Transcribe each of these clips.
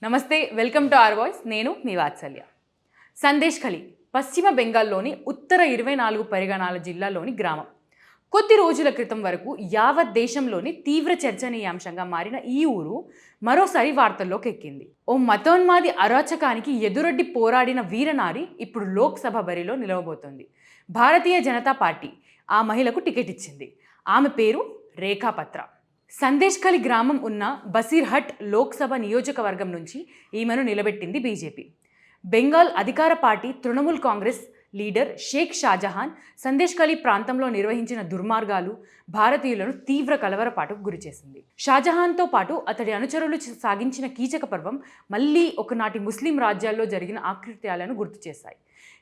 నమస్తే, welcome to are voice. నేను మీ వాత్సల్య. సందేశ్ ఖలీ పశ్చిమ బెంగాల్లోని ఉత్తర 24 పరిగణాల జిల్లాలోని గ్రామం. కొద్ది రోజుల క్రితం వరకు యావత్ దేశంలోని తీవ్ర చర్చనీయాంశంగా మారిన ఈ ఊరు మరోసారి వార్తల్లోకి ఎక్కింది. ఓ మతోన్మాది అరాచకానికి ఎదురొడ్డి పోరాడిన వీరనారి ఇప్పుడు లోక్సభ బరిలో నిలవబోతోంది. భారతీయ జనతా పార్టీ ఆ మహిళకు టికెట్ ఇచ్చింది. ఆమె పేరు రేఖా పత్ర. సందేశ్ ఖలీ గ్రామం ఉన్న బసీర్హట్ లోక్సభ నియోజకవర్గం నుంచి ఈమెను నిలబెట్టింది బీజేపీ. బెంగాల్ అధికార పార్టీ తృణమూల్ కాంగ్రెస్ లీడర్ షేక్ షాజహాన్ సందేశ్ ఖలీ ప్రాంతంలో నిర్వహించిన దుర్మార్గాలు భారతీయులను తీవ్ర కలవరపాటుకు గురిచేసింది. షాజహాన్తో పాటు అతడి అనుచరులు సాగించిన కీచక పర్వం మళ్లీ ఒకనాటి ముస్లిం రాజ్యాల్లో జరిగిన ఆకృత్యాలను గుర్తు చేశాయి.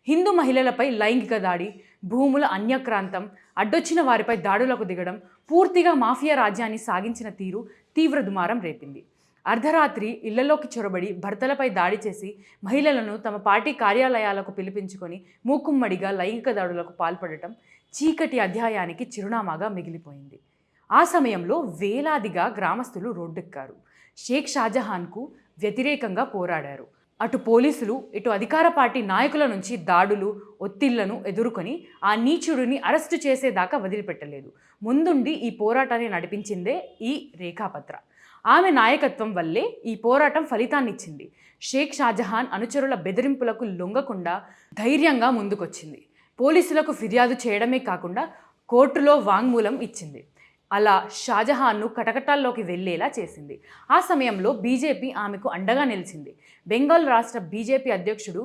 హిందూ మహిళలపై లైంగిక దాడి, భూముల అన్యక్రాంతం, అడ్డొచ్చిన వారిపై దాడులకు దిగడం, పూర్తిగా మాఫియా రాజ్యాన్ని సాగించిన తీరు తీవ్ర దుమారం రేపింది. అర్ధరాత్రి ఇళ్లలోకి చొరబడి భర్తలపై దాడి చేసి మహిళలను తమ పార్టీ కార్యాలయాలకు పిలిపించుకొని మూకుమ్మడిగా లైంగిక దాడులకు పాల్పడటం చీకటి అధ్యాయానికి చిరునామాగా మిగిలిపోయింది. ఆ సమయంలో వేలాదిగా గ్రామస్తులు రోడ్డెక్కారు. షేక్ షాజహాన్కు వ్యతిరేకంగా పోరాడారు. అటు పోలీసులు, ఇటు అధికార పార్టీ నాయకుల నుంచి దాడులు, ఒత్తిళ్లను ఎదుర్కొని ఆ నీచుడిని అరెస్టు చేసేదాకా వదిలిపెట్టలేదు. ముందుండి ఈ పోరాటాన్ని నడిపించిందే ఈ రేఖాపత్ర. ఆమె నాయకత్వం వల్లే ఈ పోరాటం ఫలితాన్నిచ్చింది. షేక్ షాజహాన్ అనుచరుల బెదిరింపులకు లొంగకుండా ధైర్యంగా ముందుకొచ్చింది. పోలీసులకు ఫిర్యాదు చేయడమే కాకుండా కోర్టులో వాంగ్మూలం ఇచ్చింది. అలా షాజహాన్ను కటకటాల్లోకి వెళ్లేలా చేసింది. ఆ సమయంలో బీజేపీ ఆమెకు అండగా నిలిచింది. బెంగాల్ రాష్ట్ర బీజేపీ అధ్యక్షుడు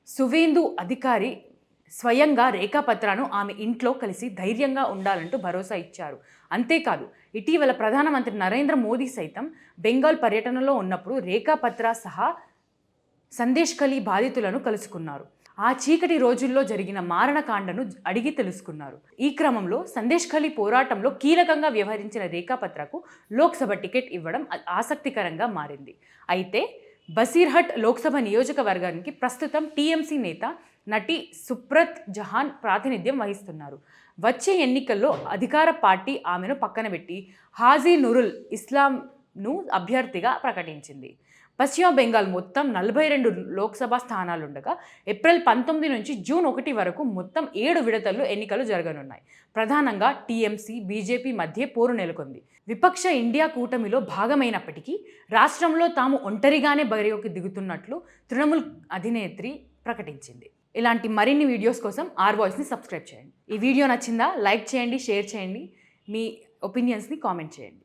సువేందు అధికారి స్వయంగా రేఖాపత్రను ఆమె ఇంట్లో కలిసి ధైర్యంగా ఉండాలంటూ భరోసా ఇచ్చారు. అంతేకాదు, ఇటీవల ప్రధానమంత్రి నరేంద్ర మోదీ సైతం బెంగాల్ పర్యటనలో ఉన్నప్పుడు రేఖాపత్ర సహా సందేశ్ ఖలీ బాధితులను కలుసుకున్నారు. ఆ చీకటి రోజుల్లో జరిగిన మారణకాండను అడిగి తెలుసుకున్నారు. ఈ క్రమంలో సందేశ్ ఖలీ పోరాటంలో కీలకంగా వ్యవహరించిన రేఖాపత్రకు లోక్సభ టికెట్ ఇవ్వడం ఆసక్తికరంగా మారింది. అయితే బసీర్హట్ లోక్సభ నియోజకవర్గానికి ప్రస్తుతం టీఎంసీ నేత నటి సుబ్రత్ జహాన్ ప్రాతినిధ్యం వహిస్తున్నారు. వచ్చే ఎన్నికల్లో అధికార పార్టీ ఆమెను పక్కనబెట్టి హాజీ నూరుల్ ఇస్లాంను అభ్యర్థిగా ప్రకటించింది. పశ్చిమ బెంగాల్ మొత్తం 42 లోక్సభ స్థానాలుండగా ఏప్రిల్ 19 నుంచి జూన్ 1 వరకు మొత్తం 7 విడతల్లో ఎన్నికలు జరగనున్నాయి. ప్రధానంగా టీఎంసీ, బీజేపీ మధ్య పోరు నెలకొంది. విపక్ష ఇండియా కూటమిలో భాగమైనప్పటికీ రాష్ట్రంలో తాము ఒంటరిగానే బరిలోకి దిగుతున్నట్లు తృణమూల్ అధినేత్రి ప్రకటించింది. ఇలాంటి మరిన్ని వీడియోస్ కోసం ఆర్ వాయిస్ని సబ్స్క్రైబ్ చేయండి. ఈ వీడియో నచ్చిందా? లైక్ చేయండి, షేర్ చేయండి, మీ ఒపీనియన్స్ని కామెంట్ చేయండి.